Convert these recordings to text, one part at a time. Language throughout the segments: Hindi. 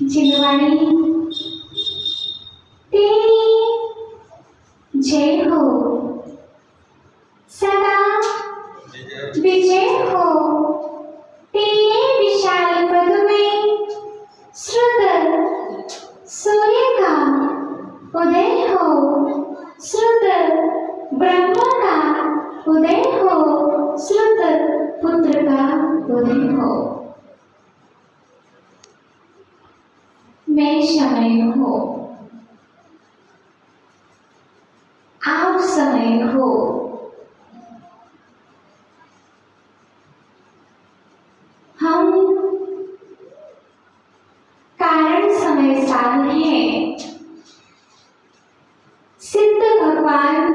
जिनवाणी तेरी जय हो, सदा विजय हो। तेरे विशाल पद में श्रुत सूर्य का उदय हो, श्रुत ब्रह्मा का उदय हो, श्रुत पुत्र का उदय हो। मैं समय हो, आप समय हो। हम कारण समय साध हैं, सिद्ध भगवान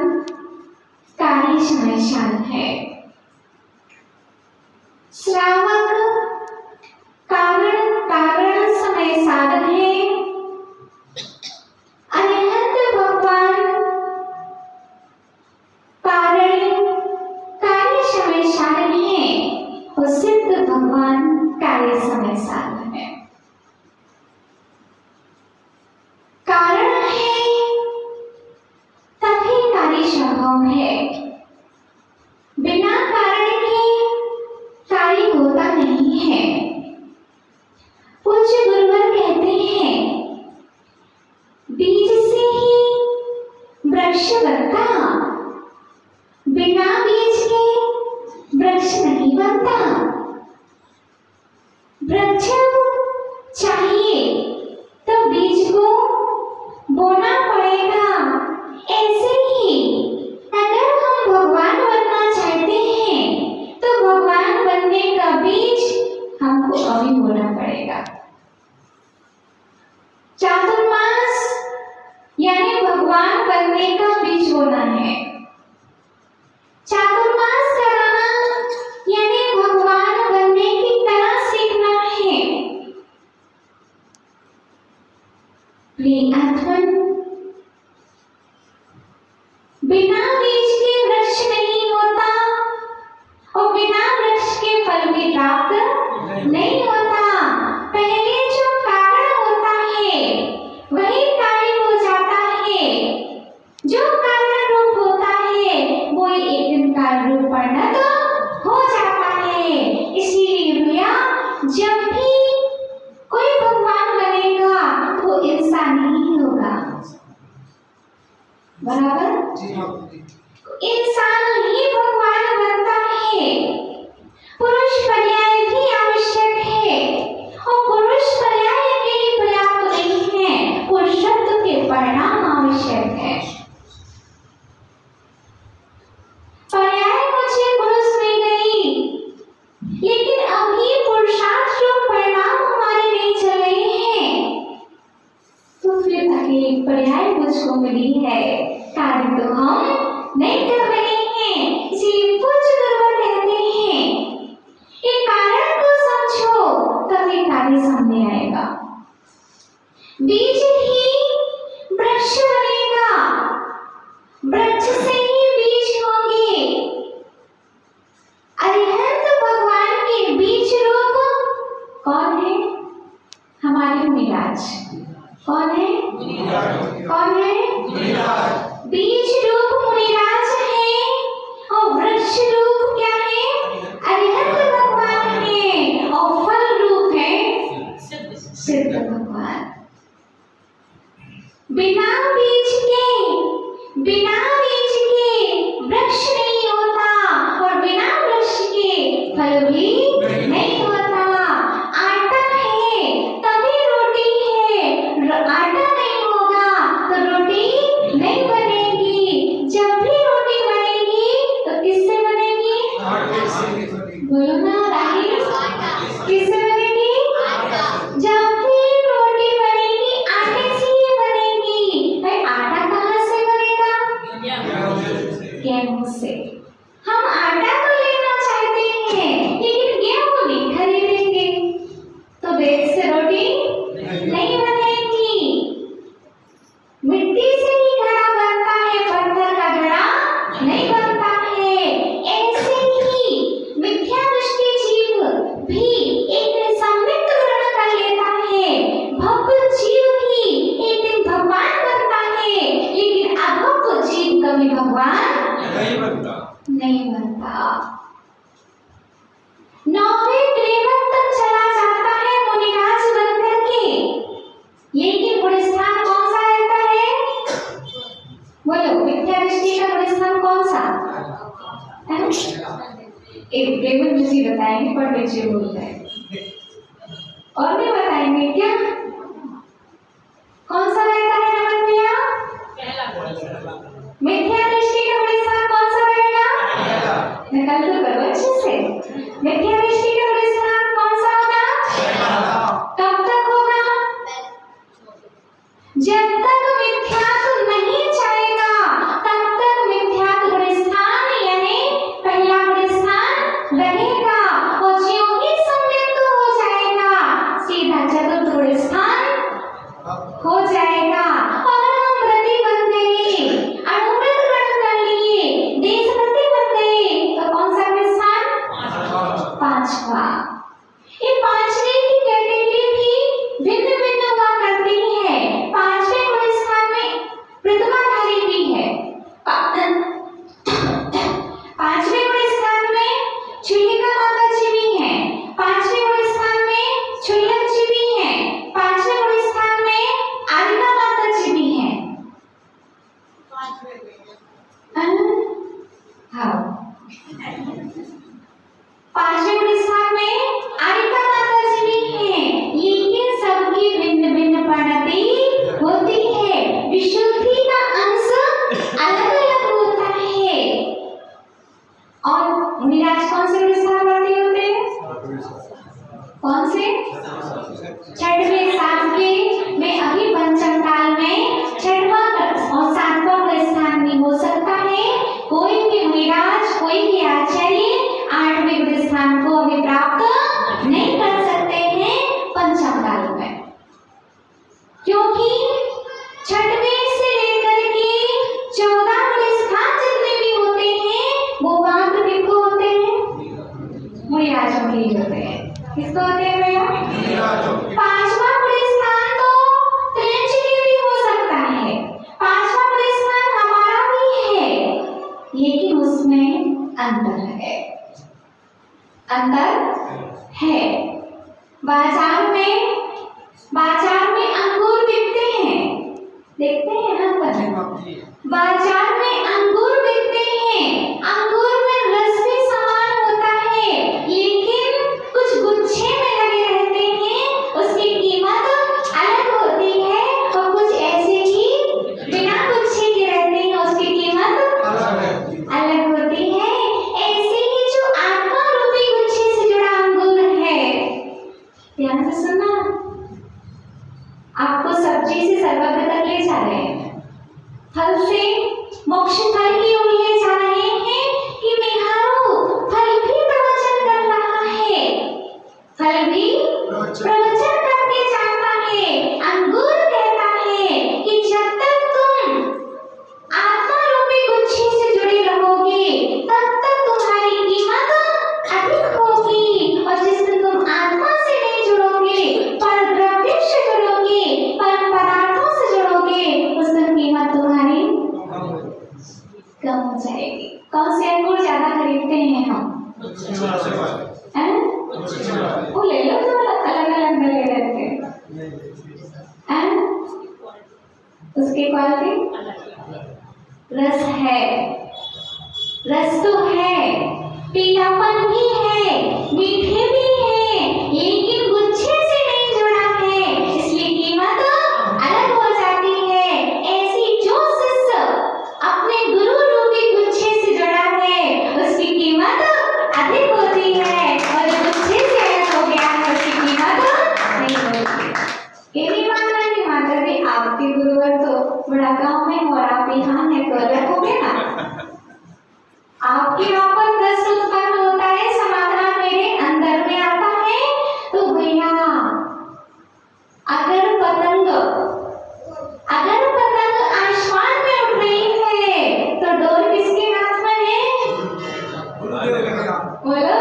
कार्य समय शान है। श्रावक कारण समय साधन है, अनंत भगवान कारण कार्य समय साधन है और सिद्ध भगवान कार्य समय साधन है। कारण है तभी कार्य संभव है, बिना कारण के कार्य होता नहीं है। पूज्य गुरुवर कहते हैं, बीज से ही वृक्ष बनता, बिना बीज के वृक्ष नहीं बनता। वृक्ष चाहिए तो बीज को बोना पड़ेगा। ऐसे ही अगर हम भगवान बनना चाहते हैं तो भगवान बनने का बीज हमको अभी बोना पड़ेगा। चातुर्मास बोना है। चातुर्मास कराना यानी भगवान बनने की कला सीखना है। बिना बीज के वृक्ष नहीं होता और बिना वृक्ष के फल भी प्राप्त नहीं होता। पहले जो कारण होता है वही कार्य हो जाता है। जो कारण रूप होता है वो एक दिन कार्य रूप परिणत हो जाता है। इसीलिए भैया जब भी कोई भगवान बनेगा तो इंसान ही होगा, बराबर? इंसान ही भगवान बनता है। पुरुष पर्याय भी आवश्यक है और पुरुष पर्याय के लिए पर्याप्त नहीं है, पुरुषत्व के परिणाम आवश्यक है। पर्याय मुझे पुरुष मिल गई, लेकिन अभी पुरुषार्थ जो परिणाम हमारे नहीं चल रहे हैं, तो फिर अकेले पर्याय मुझको मिली है, कार्य तो हम नहीं कर रहे हैं। इसलिए पूज्य गुरुवर कहते हैं ये कारण को समझो तभी कार्य सामने आएगा। बीज ही वृक्ष बनेगा, वृक्ष से ही बीज होंगे। अरिहंत भगवान के बीज रूप कौन है? हमारे मुनिराज। कौन है? कौन है? बीज रूप मुनिराज है और वृक्ष रूप क्या है? अरिहंत भगवान है और फल रूप है सिद्ध भगवान। बिना बीज के वृक्ष नहीं होता और बिना वृक्ष के फल भी नहीं होता। आटा है तभी रोटी है, आटा नहीं होगा तो रोटी नहीं बनेगी। जब भी रोटी बनेगी तो किससे बनेगी? बोलो ना राही, किससे बनेगी? जब भी रोटी बनेगी आटे से ही बनेगी। भाई आटा कहाँ से बनेगा? गेहूं से। हम आटा तो लेना चाहते हैं लेकिन गेहूं नहीं खरीदेंगे तो देश से रोटी नहीं बनेगी। मिट्टी से ही घड़ा बनता है, पत्थर का घड़ा नहीं बनता है। ऐसे ही मिथ्या दृष्टि जीव भी एक दिन सम्यक ग्रहण कर लेता है। भव्य जीव ही एक दिन भगवान बनता है, लेकिन अभव्य जीव कभी भगवान नहीं बनता। 9वें त्रेवत तक चला जाता है मुनिराज बनकर के, लेकिन गुण स्थान कौन सा रहता है? बोलो, मिथ्या दृष्टि का गुण स्थान कौन सा है? एक देवल जी बताएंगे, पंडित जी बोलते हैं और भी बताएंगे क्या कौन सा रहता है? नमन भैया, मिथ्या दृष्टि का गुण स्थान कौन सा रहेगा? निकल तो करो अच्छे से। मिथ्या दृष्टि का गुण स्थान कौन सा होगा? कब तक होगा? जब तक मिथ्यात्व नहीं जाएगा तब तक मिथ्यात्व गुण स्थान यानी पहला गुण स्थान रहेगा और ज्यों ही सम्यक्त हो जाएगा सीधा चतुर्थ गुण स्थान हो जाएगा। अगर हम व्रती बन गए, अणुव्रत ग्रहण कर लिए, देशव्रती बन गए तो कौन सा गुण स्थान? पांचवा। ये पांचवे की कैटेगरी भी भिन्न भिन्न हुआ करती है। पांचवे गुण स्थान में प्रतिमाधारी भी है। पांचवे गुण स्थान में चुल्लिका माता जी भी हैं। पांचवे गुण स्थान में छुल्लक जी भी हैं। पांचवे गुण स्थान में आदिका माता जी अंतर है। बाजार में अंगूर बिकते हैं, देखते हैं ना पर बाजार में अंगूर बिकते हैं, अंगूर में रस भी समान होता है, लेकिन कुछ गुच्छे में लगे रहते हैं, उसकी कीमत अलग होती है, और कुछ ऐसे ही बिना गुच्छे के रहते हैं, उसकी कीमत अलग होती है। ऐसे ही जो आत्मा रूपी गुच्छे से जुड़ा अंगूर है, ध्यान से सुनना, आपको सब्जी से सर्वत्र तक ले जा रहे हैं, फल से मोक्ष फल की ओर ले जा रहे हैं कि निहारो फल भी प्रवचन कर रहा है, फल भी प्रवचन करके जाता है। अंगूर कहता है कि जब तक तुम आत्मा रूपी गुच्छे से जुड़े रहोगे तब तक तुम्हारी कीमत अधिक होगी, और जिस दिन तुम आत्मा से नहीं जुड़ोगे, पर द्रव्य से जुड़ोगे, पर पदार्थों से जुड़ोगे, उस दिन कीमत तुम्हारी कम हो जाएगी। कौन से अंगूर ज्यादा खरीदते हैं हम? वो ले लो जो अलग अलग ले लेते हैं, उसकी क्वालिटी रस है, रस तो है, पीलापन भी है, मीठे भी है, लेकिन गुच्छे से नहीं जुड़ा है, इसलिए कीमत अलग हो जाती है। ऐसी जो शिष्य अपने गुरु रूपी गुच्छे से जुड़ा है, उसकी कीमत अधिक होती है, और जो गुच्छे से अलग हो गया है, उसकी कीमत नहीं होती। ये नहीं मानना कि माता जी आपके गुरुवर तो बड़ा गाँव में और आप यहाँ है तो अलग हो गए ना। आपके यहाँ पर प्रश्न उत्पन्न होता है, समाधान मेरे अंदर में आता है, तो भैया अगर पतंग आसमान में उड़ रही है तो डोर किसके हाथ में है? बोलो,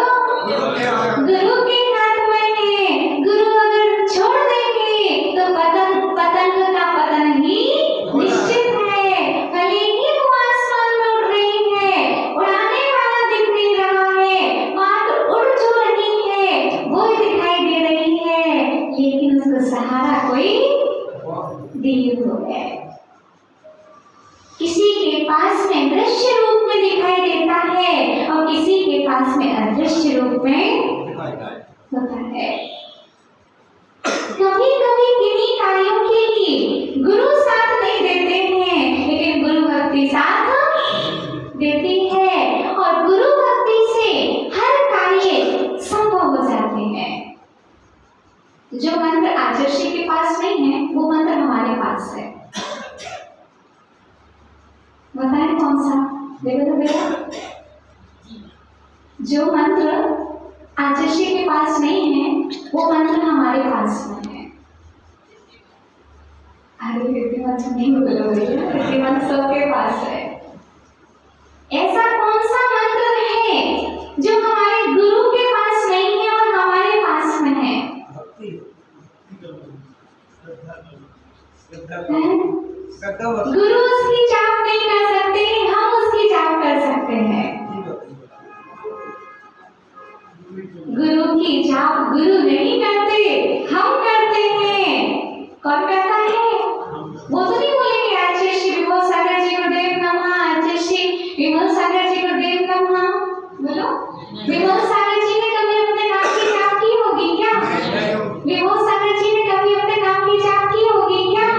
गुरु के हाथ में है। गुरु अगर छोड़ देंगे तो पतंग का पतन ही निश्चित है। भले ही वो आसमान में उड़ रही है, उड़ाने वाला दिख नहीं रहा है, मात्र उड़ जो रही है वो दिखाई दे रही है, लेकिन उसका सहारा कोई दिल हो है। किसी के पास में दृश्य रूप में दिखाई देता है, और किसी के पास में अदृश्य रूप में होता है। कभी कभी किन्हीं कार्यों के लिए गुरु साथ नहीं देते हैं, लेकिन गुरु भक्ति साथ देती है, और गुरु भक्ति से हर कार्य संभव हो जाते हैं। जो मंत्र आचार्य के पास नहीं है, वो मंत्र हमारे पास है। बताएं कौन सा? देखो तो बेटा, जो मंत्र आचार्य के पास नहीं है, वो मंत्र हमारे पास में है। अरे कृति मंत्र नहीं बोलोगे, कृति मंत्र सबके पास है। ऐसा कौन सा मंत्र है जो हमारे गुरु के पास नहीं है और हमारे पास में है? गुरु उसकी जाप नहीं कर सकते, हम उसकी जाप कर सकते हैं। गुरु की जाप गुरु नहीं करते, हम करते हैं। कौन करता है? वो तो नहीं बोलेंगे आचार्य श्री विमल सागर जी गुरुदेव नमः, आचार्य श्री विमल सागर जी गुरुदेव नमः। बोलो, विमल सागर जी ने कभी अपने नाम की जाप की होगी क्या? विमल सागर जी ने कभी अपने नाम की जाप की होगी क्या?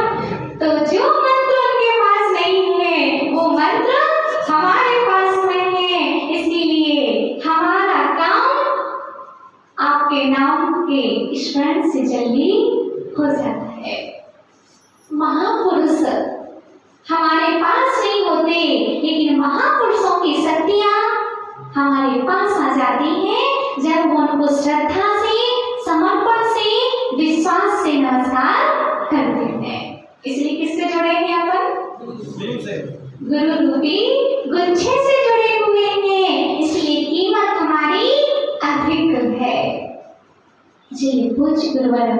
तो जो मंत्र उनके पास नहीं है, वो मंत्र हमारे पास में है। इसीलिए हमारा काम आपके नाम के स्मरण से जल्दी हो जाता है। महापुरुष हमारे पास नहीं होते, लेकिन महापुरुषों की शक्तियां हमारे पास आ जाती हैं जब वो उनको श्रद्धा से, समर्पण से, विश्वास से नमस्कार करते हैं। इसलिए किससे जुड़े हैं अपन? गुरु रूपी गुच्छे से जुड़े हुए हैं, इसलिए कीमत हमारी अधिक है। जी पूज्य गुरुवर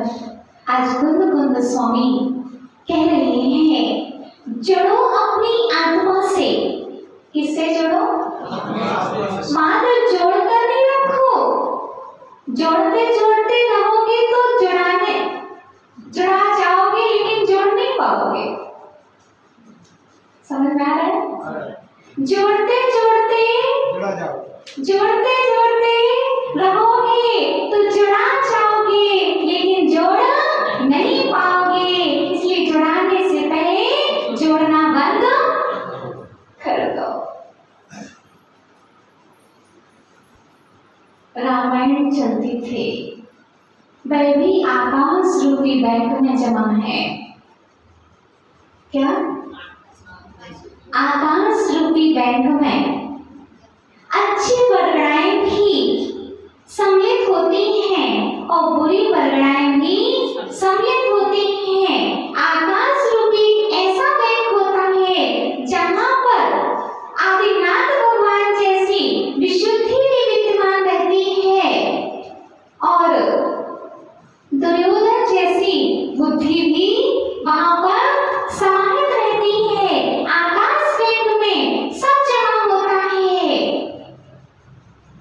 आज कुंद स्वामी कह रहे हैं, जुड़ो अपनी आत्मा से। किससे जुड़ो? मात्र जोड़ कर नहीं रखो, जोड़ते जोड़ते रहोगे तो जुड़ा जाओगे, लेकिन जोड़ नहीं पाओगे। समझ में आ रहा है? जोड़ते जोड़ते रहोगे तो जुड़ा जाओगे, लेकिन जोड़ नहीं पाओगे। इसलिए जुड़ाने से पहले जोड़ना बंद कर दो। रामायण चलती थी, वह भी आकाश रूपी बैंक में जमा है। क्या? आकाश रूपी बैंक में अच्छी वर्गणाएं भी सम्मिलित होती हैं और बुरी वर्गणाएं भी सम्मिलित होती हैं। आकाश रूपी ऐसा बैंक होता है जहां पर आदिनाथ भगवान जैसी विशुद्धि भी विद्यमान रहती है और दुर्योधन जैसी बुद्धि भी वहां पर समाहित रहती है। आकाश बैंक में सब जमा होता है।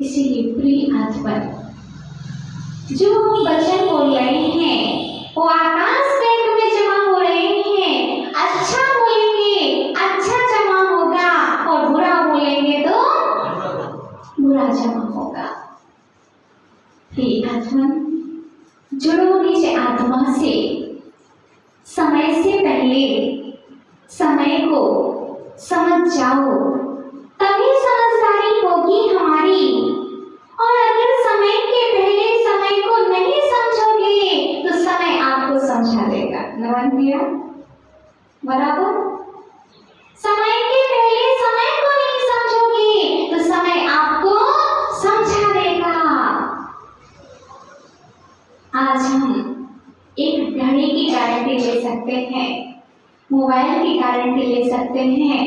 इसीलिए प्रिय आत्मा, जो हम वचन बोल रहे हैं वो आकाश बैंक में जमा हो रहे हैं। अच्छा बोलेंगे अच्छा जमा होगा और बुरा बोलेंगे तो बुरा जमा होगा। प्रिय आत्मा, जुड़ो निज आत्मा से। समय से पहले समय को समझ जाओ, तभी समझदारी होगी हमारी। और अगर समय के पहले समय को नहीं समझोगे तो समय आपको समझा देगा। नमन दिया बराबर। समय के पहले समय को नहीं समझोगे तो समय आपको समझा देगा। आज हम एक घड़ी की गारंटी ले सकते हैं, मोबाइल की गारंटी ले सकते हैं,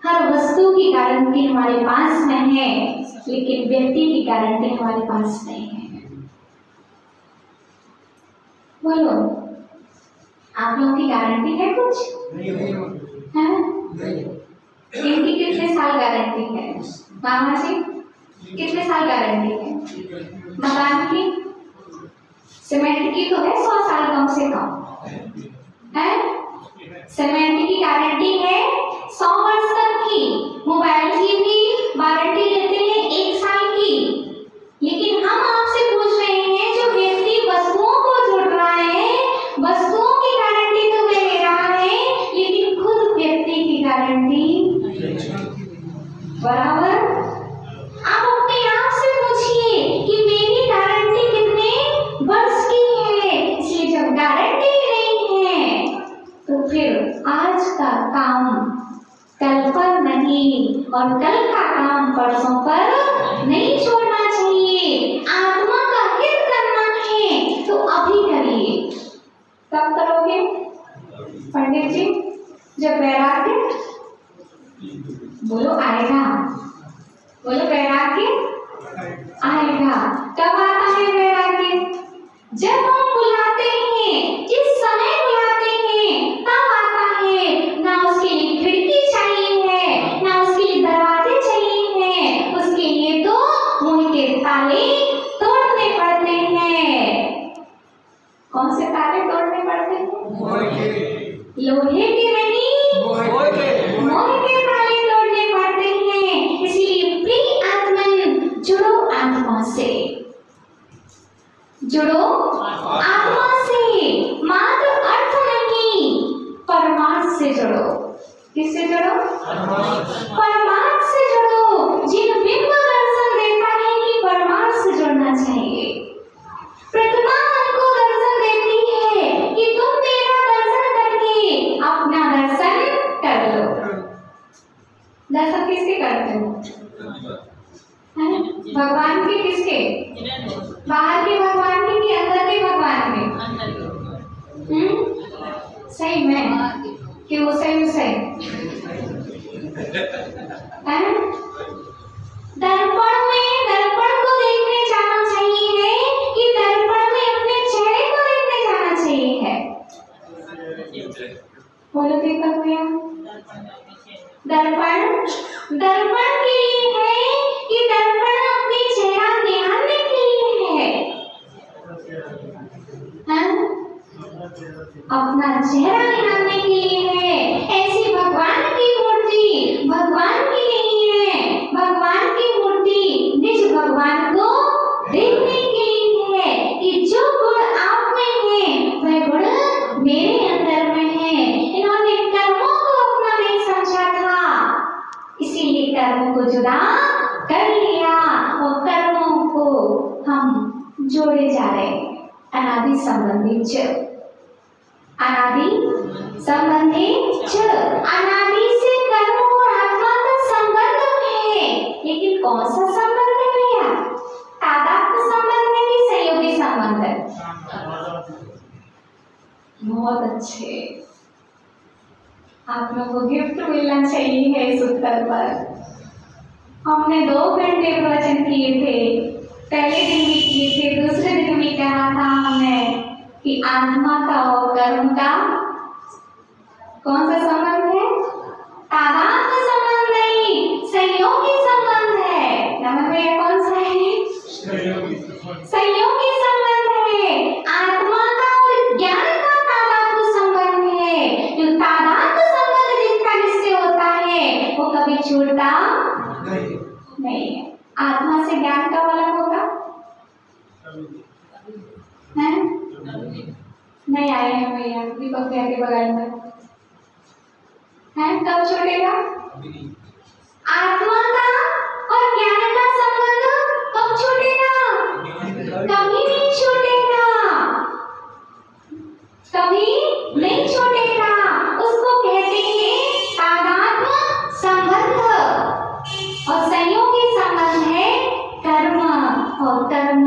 हर वस्तु की गारंटी हमारे पास में है, लेकिन व्यक्ति की गारंटी हमारे पास नहीं है। बोलो, आप लोगों की गारंटी है कुछ? है? इनकी कितने साल गारंटी है? मामा जी कितने साल गारंटी है? मकान की, सीमेंट की तो है 100 साल कम से कम है। सीमेंट की गारंटी है 100 वर्ष तक की। मोबाइल की भी वारंटी लेते हैं 1 साल की। लेकिन हम आपसे पूछ रहे हैं, जो व्यक्ति वस्तुओं को जोड़ रहा है, वस्तुओं की गारंटी तो वह ले रहा है, लेकिन खुद व्यक्ति की गारंटी बराबर। आप अपने आप से पूछिए कि मेरी गारंटी कितने वर्ष की है। इसलिए जब गारंटी नहीं है तो फिर आज का काम कल पर नहीं और कल का काम परसों पर नहीं छोड़ना चाहिए। आत्मा का हित करना है तो अभी करिए। कब करोगे पंडित जी? जब वैराग्य बोलो आएगा, बोलो वैराग्य आएगा। कब आता है वैराग्य? जब हम बुलाते हैं, जिस समय बुलाते हैं तब आता है। ना उसके लिए खिड़की चाहिए है, ना उसके लिए दरवाजे चाहिए हैं, उसके लिए तो मुंह के ताले तोड़ने पड़ते हैं। कौन से ताले तोड़ने पड़ते हैं? लोहे के नहीं, मोह के ताले तोड़ने पड़ते हैं। इसीलिए प्रिय आत्मन, जुड़ो आत्मा से, जुड़ो आत्मा से। मात्र अर्थ नहीं, परमार्थ से जुड़ो। किससे जुड़ो? परमार्थ से जुड़ो। जिन बिंब दर्शन देता है कि परमार्थ से जुड़ना चाहिए। प्रतिमा हमको दर्शन देती है कि तुम मेरा दर्शन करके अपना दर्शन कर लो। दर्शन किसके करते हो? भगवान के किसके? बाहर के भगवान के कि अंदर के भगवान के? सही में कि वो सही दर्पण में, दर्पण को देखने जाना चाहिए कि दर्पण में अपने चेहरे को देखने जाना चाहिए है? बोलो दीपक भैया। दर्पण दर्पण के लिए है कि दर्पण अपने चेहरा निहारने के लिए है? अपना चेहरा निहारने के लिए है। ऐसी भगवान की मूर्ति भगवान की नहीं है। भगवान की मूर्ति निज भगवान को देखने के लिए है कि जो गुण आप में है वह गुण मेरे अंदर में है। इन्होंने कर्मों को अपना नहीं समझा था, इसीलिए कर्मों को जुदा कर लिया और कर्मों को हम जोड़े जा रहे हैं। अनादि संबंधी च, अनादि संबंधी च, अनादि से कर्म और आत्मा का संबंध है। लेकिन कौन सा संबंध है भैया? तादात्म्य संबंध है कि सहयोगी संबंध है? बहुत अच्छे, आप लोगों को गिफ्ट मिलना चाहिए है इस उत्तर पर। हमने 2 घंटे प्रवचन किए थे, पहले दिन भी किए थे, दूसरे दिन भी कहा था हमने कि आत्मा का और कर्म का कौन सा संबंध है? तादात्म्य संबंध नहीं, सहयोगी संबंध है। नमः भैया कौन सा है? सहयोगी संबंध है। आत्मा का और ज्ञान का तादात्म्य संबंध है। जो तादात्म्य संबंध जिसका जिससे होता है वो कभी छूटता नहीं है। आत्मा से ज्ञान का अलग होगा? नहीं आए हैं भैया, दीपक भैया के बगल में है। कब छूटेगा? आत्मा का और ज्ञान का संबंध कब छूटेगा? कभी नहीं छूटेगा, कभी नहीं छूटेगा। उसको कहते हैं तादात्म्य संबंध। और सहयोगी संबंध है कर्म, और कर्म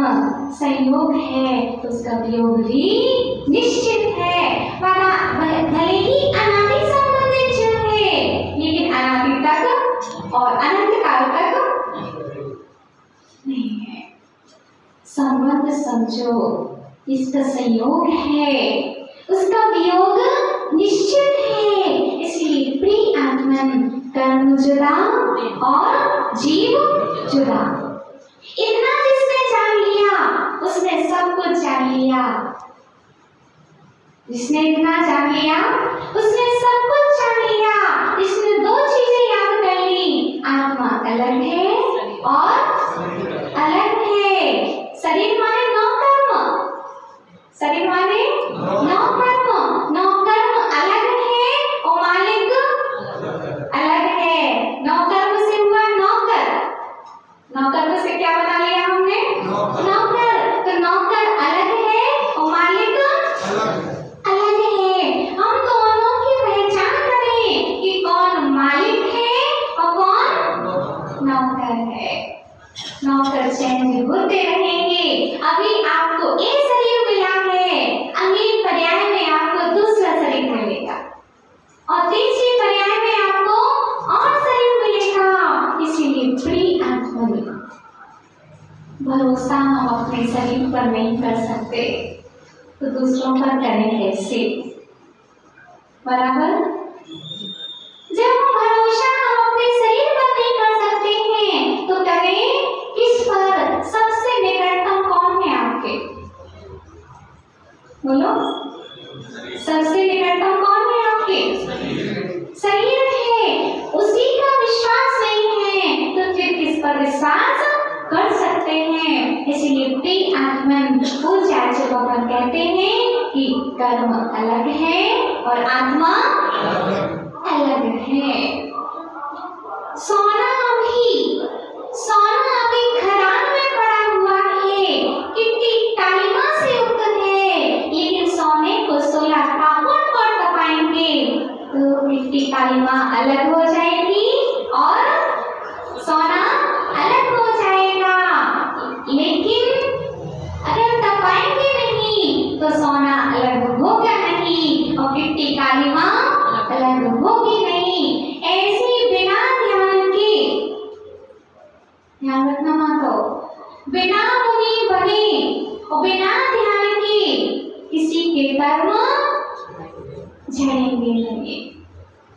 संयोग है तो उसका वियोग भी निश्चित है। भले ही अनादि संबंधित है लेकिन अनादि तक और अनंत काल तक नहीं है। संबंध समझो, इसका संयोग है, उसका वियोग निश्चित है। इसलिए प्रिय आत्मन कर्म जुदा और जीव जुदा। इतना जिसने जान लिया उसने सब कुछ जान लिया। जिसने इतना जान लिया उसने सब कुछ जान लिया। इसने 2 चीजें याद कर ली, आत्मा अलग है और अलग है। शरीर माने 9 कर्म, शरीर माने 9 कर्म, 9 कर्म अलग है और मालिक अलग है। 9 कर्म से हुआ नौकर, 9 कर्म से क्या बना लिया हमने? नौकर। तो नौकर अलग है और मालिक अलग है। हम दोनों की पहचान करें कि कौन मालिक है और कौन नौकर है। नौकर चेंज होते रहेंगे। अभी आपको एक शरीर मिला है, अगले पर्याय में आपको दूसरा शरीर मिलेगा और तीसरी पर्याय में आपको और शरीर मिलेगा। इसीलिए प्रिय आत्मा, भरोसा हम अपने शरीर पर नहीं कर सकते तो दूसरों पर करें कैसे? बराबर? जब हम भरोसा हम अपने शरीर पर नहीं कर सकते हैं तो करें किस पर? सबसे निकटतम कौन है आपके? बोलो, सबसे निकटतम कौन है आपके? शरीर है। उसी का विश्वास नहीं है तो फिर किस पर विश्वास कर सकते हैं? इसलिए प्रिय आत्मन पूज्य आचार्य भगवान कहते हैं कि कर्म अलग है और आत्मा अलग है। सोना अभी खदान में पड़ा हुआ है, कितनी कालिमा से युक्त है, लेकिन सोने को 16 तापुन पर तपाएंगे तो मिट्टी कालिमा अलग हो जाएगी और सोना अलग हो जाएगा। लेकिन अगर तपाएंगे नहीं तो सोना अलग होगा नहीं और मिट्टी कालिमा अलग होगी नहीं। ऐसे बिना ध्यान के, ध्यान रखना मातो, बिना मुनि बने और बिना ध्यान के किसी के कर्म झड़ेंगे नहीं।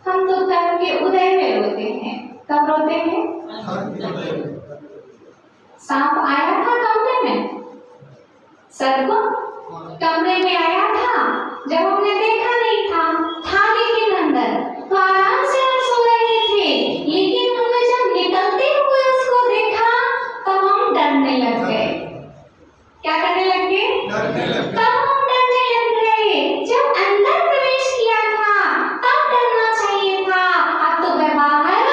हम तो कर्म के उदय में रोते हैं। कब रोते हैं? सांप आया था कमरे में, सर्प कमरे में आया था, जब हमने देखा नहीं था लेकिन अंदर तो आराम से हम सो रहे थे, लेकिन हमने जब निकलते हुए उसको देखा तब हम डरने लग गए। क्या करने लग गए? तब हम डरने लग गए। जब अंदर प्रवेश किया था तब डरना चाहिए था, अब तो वह बाहर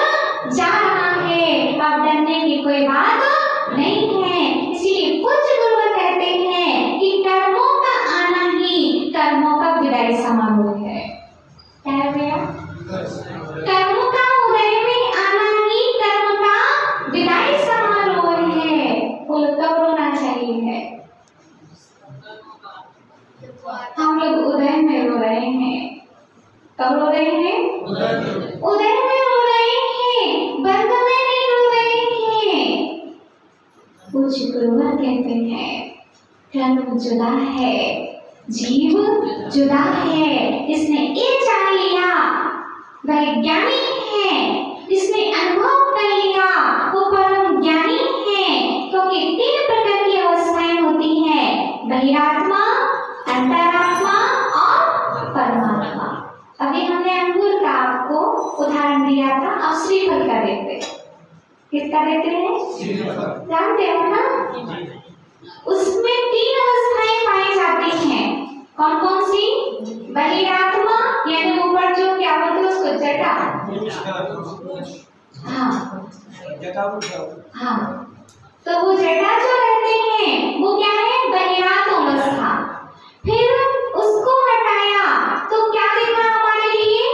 जा रहा है, अब डरने की कोई बात नहीं है। इसीलिए पूज्य गुरुवर कहते हैं कि कर्मों का आना ही कर्मों का विदाई समारोह है। क्या है भैया? कर्मों का उदय में आना ही कर्म का विदाई समारोह है। वो लोग कब रोना चाहिए? हम लोग उदय में रो रहे हैं। कब रो रहे हैं? उदय में रो रहे हैं, बंद में नहीं रो रहे हैं। पूज्य गुरुवर कहते हैं कर्म जुदा है, जीव जुदा है। इसने ये जान लिया वह ज्ञानी है, इसने अनुभव कर लिया वो परम ज्ञानी है। क्योंकि तीन प्रकार की अवस्थाएं होती हैं, बहिरात्मा, अंतरात्मा और परमात्मा। अभी हमने अंगूर का आपको उदाहरण दिया था, अब श्रीफल का देते। किसका देते हैं? जानते हो ना? उसमें तीन अवस्थाएं पाई जाती हैं। कौन कौन सी? बहिरात्मा यानी ऊपर जो क्या बोलते हैं उसको, जटा। हाँ, तो वो जटा जो रहते हैं वो क्या है? बहिरात अवस्था। फिर उसको हटाया तो क्या देखा हमारे लिए?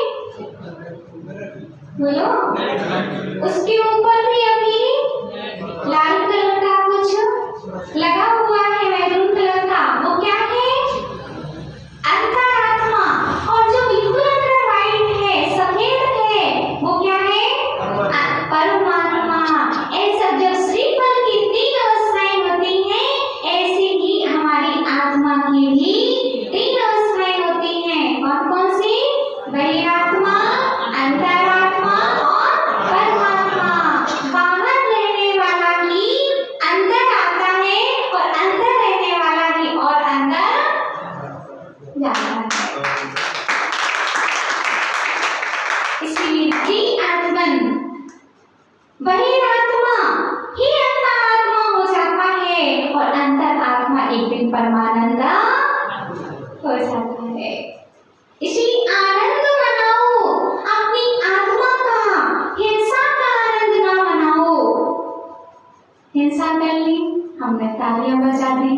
बोलो। उसके ऊपर भी अभी लाल कलर का कुछ लगा हुआ है, मैरून कलर का, वो क्या है? अंतरात्मा। और जो बिल्कुल अंदर वाइट है, सफेद है, वो क्या है? परमात्मा। ऐसा जब श्रीफल की तीन अवस्थाएं होती हैं, ऐसे ही हमारी आत्मा की भी तीन अवस्थाएं होती हैं। कौन कौन सी? बहिरात्मा, अंतरात्मा और परमात्मा। बाहर रहने वाला ही अंदर आता है और अंदर रहने वाला ही और अंदर जाता है। इसलिए द्विआत्मन, बहिरात्मा ही अंतरात्मा हो जाता है और अंतरात्मा एक दिन परमानंद हो जाता है। इसलिए आनंद मनाओ अपनी आत्मा का, हिंसा का आनंद ना मनाओ। हिंसा कर ली, हमने तालियां बजा दी,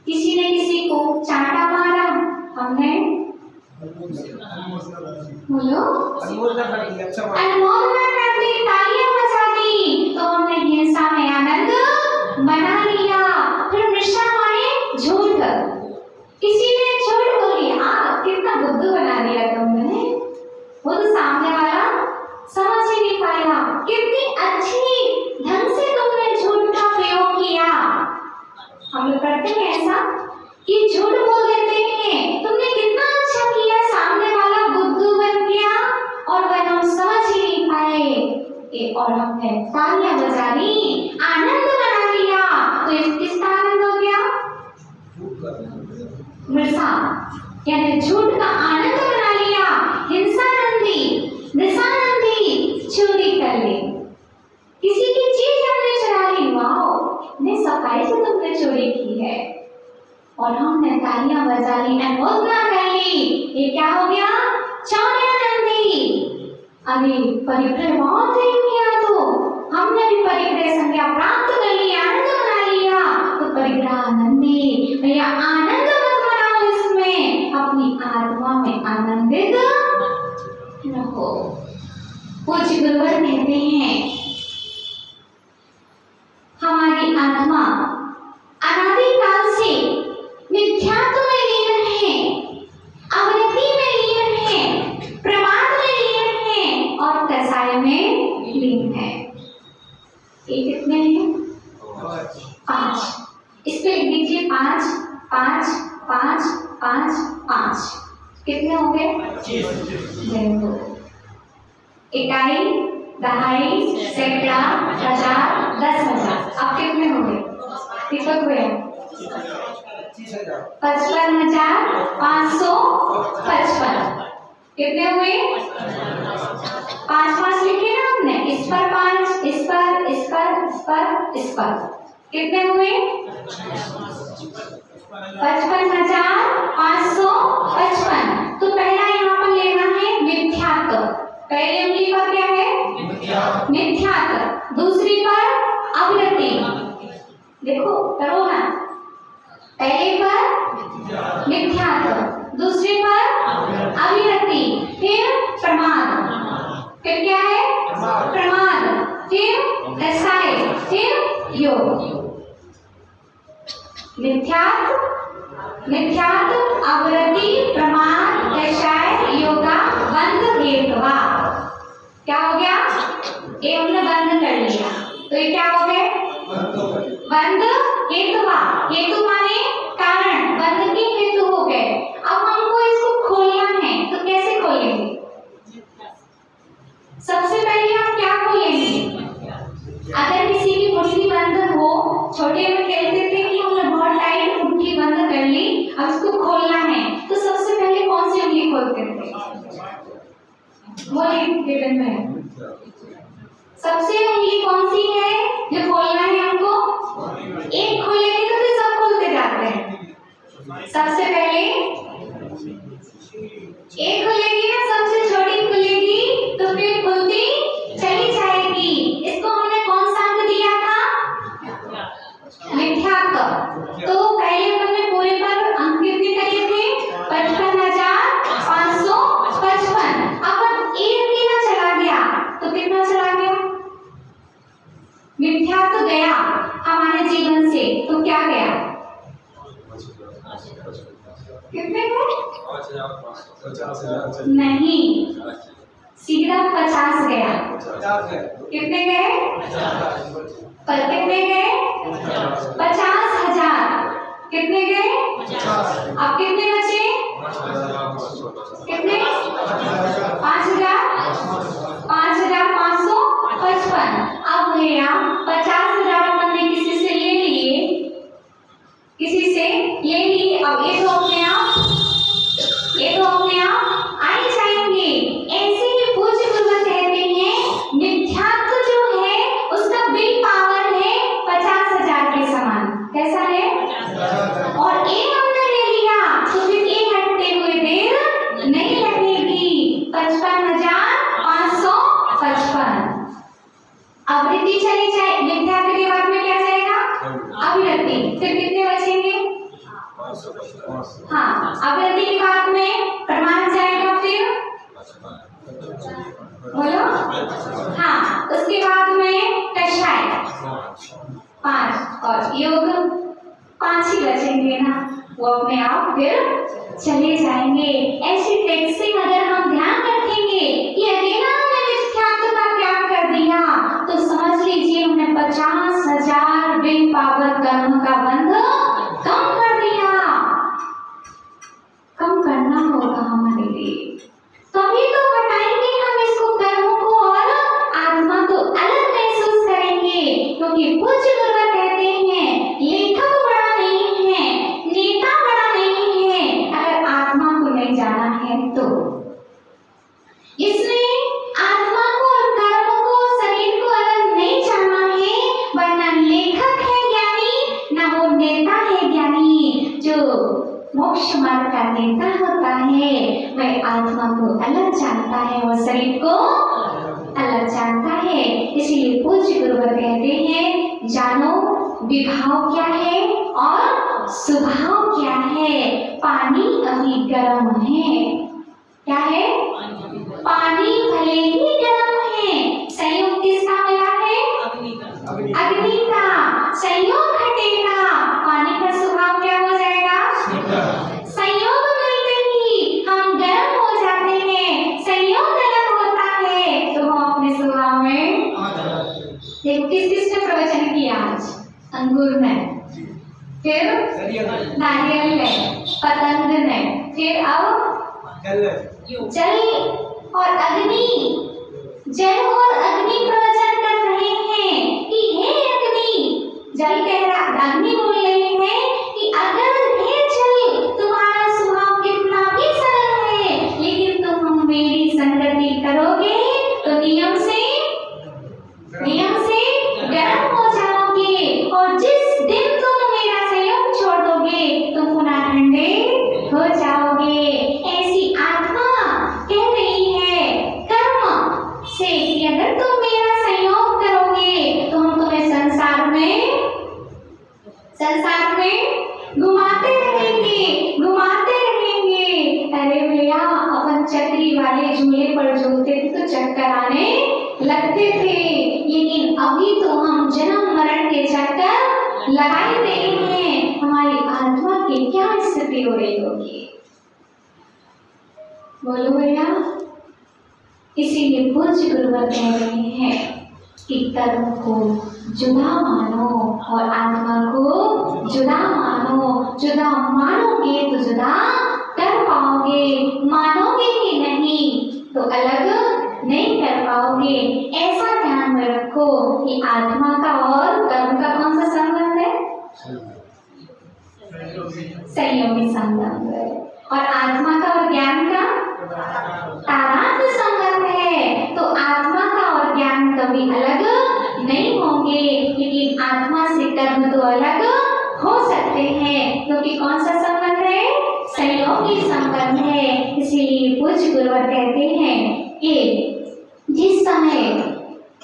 किसी ने किसी को चांटा मारा, हमने बोलो अनमोल कर दी, तालियां बजा दी, तो हमने हिंसा में आनंद मना लिया। फिर निशा माने झूठ, किसी ने झूठ बोल दिया, कितना बुद्धू बना दिया तुमने, वो तो सामने वाला समझ ही नहीं पाया। कितनी अच्छी ढंग से तुमने झूठ का प्रयोग किया। हम लोग करते हैं ऐसा कि झूठ बोल देते हैं, तुमने कितना अच्छा किया, सामने वाला बुद्धू बन गया और वह हम समझ ही नहीं पाए और हमने तालियां बजा ली, आनंद मना लिया। तो इस किसका आनंद हो गया? मृषा यानी झूठ का आनंद मना लिया। हिंसा नंदी, निशानंदी, चोरी कर ली, किसी की चीज हमने चुरा ली, वाह ने सफाई से तुमने चोरी की है और हमने तालियां बजा ली, अनुमोदना कर ली। ये क्या हो गया? चौर्यानंदी। अभी परिग्रह बहुत देख लिया तो हमने भी परिग्रह संज्ञा प्राप्त कर ली, आनंद मना लिया। तो परिग्रह आनंदी, भैया आनंद मत मनाओ, इसमें अपनी आत्मा में आनंदित रहो। पूज्य गुरुवर कहते हैं हमारी आत्मा अनादिकाल से मिथ्यात्व में लीन है, अवृत्ति में लीन है, प्रमाद में लीन है और कसाय में लीन है। ये कितने हैं? 5। इस पे लिख दीजिए 5 5 5 5 5। कितने हो गए? 25। इकाई, दहाई, सैकड़ा, हजार, 10,000। अब कितने हो गए? दीपक भैया 55,555। कितने हुए? 5 लिखे ना हमने, इस पर 5, इस पर, इस पर, इस पर, इस पर। कितने हुए? 55,555। तो पहला यहाँ पर लेना है मिथ्यात्व। पहली उंगली पर क्या है? मिथ्यात्व। दूसरी पर अविरति। देखो करो ना, पहले पर मिथ्यात्व, दूसरी पर अविरति, फिर प्रमाद, फिर क्या है? प्रमाद, फिर रसाय, फिर योग। मिथ्यात्व, अविरति, प्रमाद, रसाय, योगा, बंध, हेतवा। क्या हो गया? ये हमने बंद कर लिया, तो ये क्या हो गए? बंध, हेतुवा। हेतु माने कारण, बंध के हेतु हो गए। अब हमको इसको खोलना है, तो कैसे खोलेंगे? सबसे पहले हम क्या खोलेंगे? अगर किसी की मुट्ठी बंद हो, छोटे में कहते थे कि हमने बहुत टाइट मुट्ठी बंद कर ली, अब इसको खोलना है, तो सबसे पहले कौन सी उंगली खोलते थे? वो एक में सबसे उंगली कौन सी है जो खोलना है हमको? एक खोलेंगे तो फिर सब खोलते जाते हैं। सबसे पहले एक खुलेगी ना, सबसे छोटी खुलेगी, तो फिर खुलती चली जाएगी। इसको हमने कौन सा अंक दिया था? मिथ्यात्व। तो पहले हमने पूरे पर अंक कितने करे थे? 55,555। अब एक ना चला गया, तो कितना चला गया? मिथ्यात्व गया हमारे जीवन से, तो क्या गया? कितने गए? नहीं, सीधा 50 गया। कितने गए? कितने गए? 50,000। कितने गए? अब कितने बचे? कितने? 5,555। अब भैया 50,000 अपन ने किसी से ले लिए, अब ये तो अपने आप आ ही जाएंगे। ऐसे ही पूज्य गुरुवर कहते हैं मिथ्यात्व जो है उसका बिल पावर है 50,000 के समान। कैसा है? और एक हमने ले लिया तो फिर एक हटते हुए देर नहीं लगेगी। 55,555। अविरति चली जाए, मिथ्यात्व के बाद में क्या जाएगा? अविरति। फिर कितने बचेंगे? हाँ, अविरति के बाद में प्रमाण जाएगा, फिर बोलो। हाँ, उसके बाद में कषाय 5 और योग 5 ही बचेंगे ना, वो अपने आप फिर चले जाएंगे। ऐसी टेक्सिंग अगर हम ध्यान रखेंगे कि अकेला हमने मिथ्यात्व का त्याग कर दिया, तो समझ लीजिए हमने 50,000 विल पावर कर्म का बंध कम कर दिया। कम करना होगा हमारे लिए, तभी तो हटाएंगे हम इसको, कर्मों को, और आत्मा को अलग महसूस करेंगे। क्योंकि पूज्य गुरुवर कहते हैं लेखक बड़ा नहीं है, नेता बड़ा नहीं है, अगर आत्मा को नहीं जाना है तो। इसमें आत्मा को और कर्म को, शरीर को अलग नहीं जाना है, वरना लेखक है ज्ञानी, ना वो नेता है ज्ञानी। जो मोक्ष मार्ग का नेता होता है वह आत्मा को अलग जानता है और शरीर को अलग जानता है। इसलिए पूज्य गुरुवर कहते हैं जानो विभाव क्या है और स्वभाव क्या है। पानी अभी गर्म है। क्या है? पानी भले ही गर्म है, संयोग किसका मिला है? अग्नि का। संयोग हटेगा, पानी का स्वभाव क्या हो जाएगा? संयोग मिलते ही हम गर्म हो जाते हैं। संयोग अलग होता है तो हम अपने स्वभाव में देखो किसने प्रवचन किया आज? अंगूर ने, फिर नारियल ने, पतंग ने, फिर अब जल और अग्नि। जल और अग्नि प्रवचन कर रहे हैं कि हे अग्नि, जल कह रहा, अग्नि बोल रहे हैं गति करोगे तो नियम से गर्म हो जाओगे, और जिस दिन तुम मेरा संयोग छोड़ दोगे तुम पुनः ठंडे हो जाओगे। ऐसी आत्मा कह रही है कर्म से कि अगर तुम मेरा संयोग करोगे तो हम तुम्हें संसार में घुमाते रहेंगे। अरे भैया, अपन चक्री वाले झूले पर झूलते थे तो चक्कर आने लगते थे, लेकिन अभी तो हम जन्म मरण के चक्कर लगाए दे रहे हैं। हमारी आत्मा की क्या स्थिति हो रही होगी, बोलो भैया। इसीलिए पूज्य गुरुवर कह रहे हैं कि कर्म को जुदा मानो और आत्मा को जुदा मानो। जुदा मानोगे तो जुदा कर पाओगे, मानोगे ही नहीं तो अलग नहीं कर पाओगे। ऐसा ध्यान में रखो कि आत्मा का और कर्म का कौन सा संबंध है? संयोगी संबंध है। और आत्मा का और ज्ञान का तादात्म्य संबंध है। तो आत्मा का और ज्ञान कभी अलग नहीं होंगे, लेकिन आत्मा से कर्म तो अलग हो सकते हैं, क्योंकि कौन सा संबंध है? संयोगी संबंध है। इसीलिए पूज्य गुरुवर कहते हैं कि जिस समय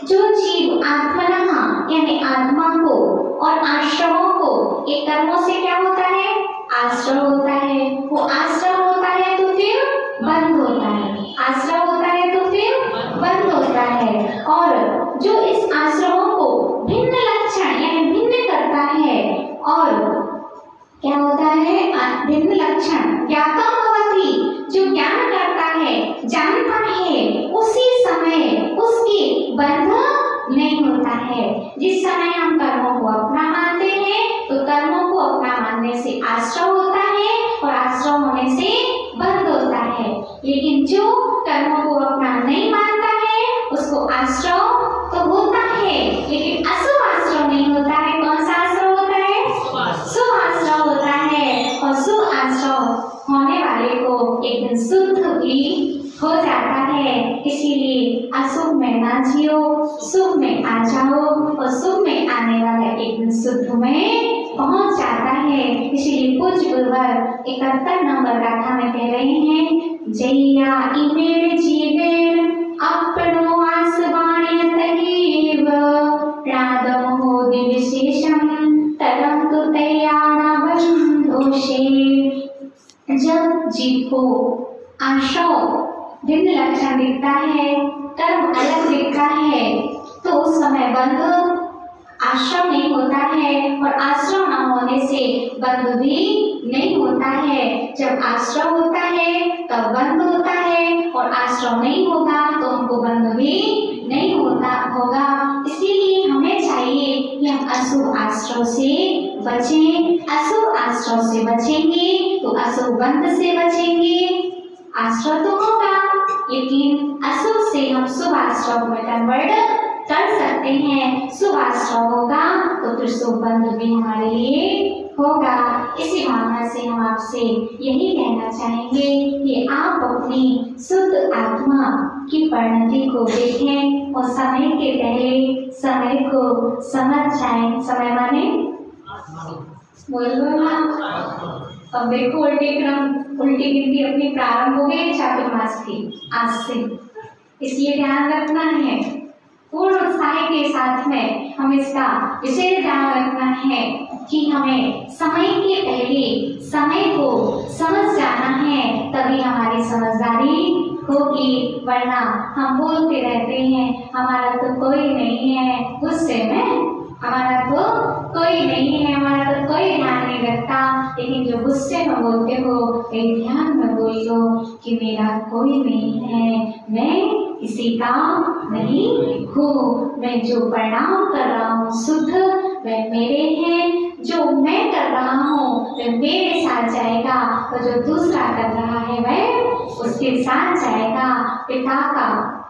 जो जीव आत्मनः यानी आत्मा को और आश्रमों को, एक कर्मों से क्या होता है? आश्रम होता है। वो आश्रम होता है तो फिर बंद होता है, आश्रम होता है तो फिर बंद होता है। और जो इस आश्रमों को भिन्न लक्षण यानी भिन्न करता है, और क्या होता है? भिन्न लक्षण ज्ञातम भवति, जो ज्ञान करता है, जानता है, उसी समय उसकी बंध नहीं होता है। जिस समय हम कर्मों को अपना मानते हैं तो कर्मों को अपना मानने से आश्रम होता है और आश्रम होने से बंध होता है। लेकिन जो कर्मों को अपना नहीं मानता है उसको आश्रम तो होता है, लेकिन अशुभ आश्रम नहीं होता है। कौन सा आश्रम होता है? शुभ आश्रम होता है। और शुभ आश्रम होने वाले को एक दिन शुद्ध भी हो जाता है। इसीलिए अशुभ में ना जियो, शुभ में आ जाओ, और शुभ में आने वाला एक दिन शुद्ध में पहुंच जाता है। इसीलिए पूज्य गुरुवर 71 नंबर गाथा में कह रहे हैं, जैया इमेड़ जीवेण अपनो आसवाण्यतहीव प्रादम होदि विशेषम तरम तो तैयारा बंधोषे। जब जीव को आश्रम भिन्न लक्षण दिखता है, कर्म अलग दिखता है, तो उस समय बंध आश्रम नहीं होता है, और आश्रम न होने से बंध भी नहीं होता है। जब आश्रम होता है तब बंध होता है, और आश्रम नहीं होगा तो हमको बंध भी नहीं होगा। इसीलिए हमें चाहिए कि हम अशुभ आश्रम से बचें। अशुभ आश्रम से बचेंगे तो अशुभ बंध से बचेंगे। आश्रम तो होगा, लेकिन अशुभ से हम शुभ आश्रम में कन्वर्ट कर सकते हैं। शुभ आश्रम होगा तो फिर शुभ बंध भी हमारे लिए होगा। इसी भावना से हम आपसे यही कहना चाहेंगे कि आप अपनी शुद्ध आत्मा की परिणति को देखें और समय के पहले समय को समझ जाएं। समय माने बोलो ना। अब देखो उल्टी गिनती अपनी प्रारंभ हो गई चातुर्मास की आज से, इसलिए ध्यान रखना है। पूर्ण उत्साह के साथ में हम इसका विशेष ध्यान रखना है कि हमें समय के पहले समय को समझ जाना है, तभी हमारी समझदारी होगी। वरना हम बोलते रहते हैं हमारा तो कोई नहीं है, गुस्से में हमारा तो कोई नहीं है, हमारा तो कोई ध्यान नहीं रखता। लेकिन जो गुस्से में बोलते हो एक ध्यान में बोल लो कि मेरा कोई नहीं है, मैं किसी का नहीं हूँ। मैं जो परिणाम कर रहा हूँ शुद्ध वह मेरे हैं, जो मैं कर रहा हूँ वह मेरे साथ जाएगा, और जो दूसरा कर रहा है वह उसके साथ जाएगा। पिता का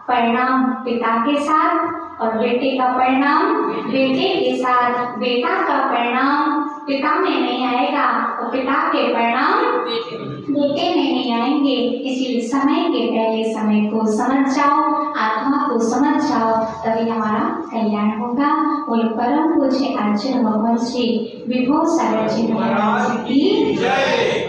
परिणाम पिता के साथ और बेटे का परिणाम बेटे के साथ। बेटा का परिणाम पिता में नहीं आएगा और पिता के परिणाम बेटे में नहीं आएंगे। इसलिए समय के पहले समय को समझ जाओ, आत्मा को समझ जाओ, तभी हमारा कल्याण होगा। बोल परम पूज्य आचार्य भगवान श्री विभो सागर जी महाराज की जय।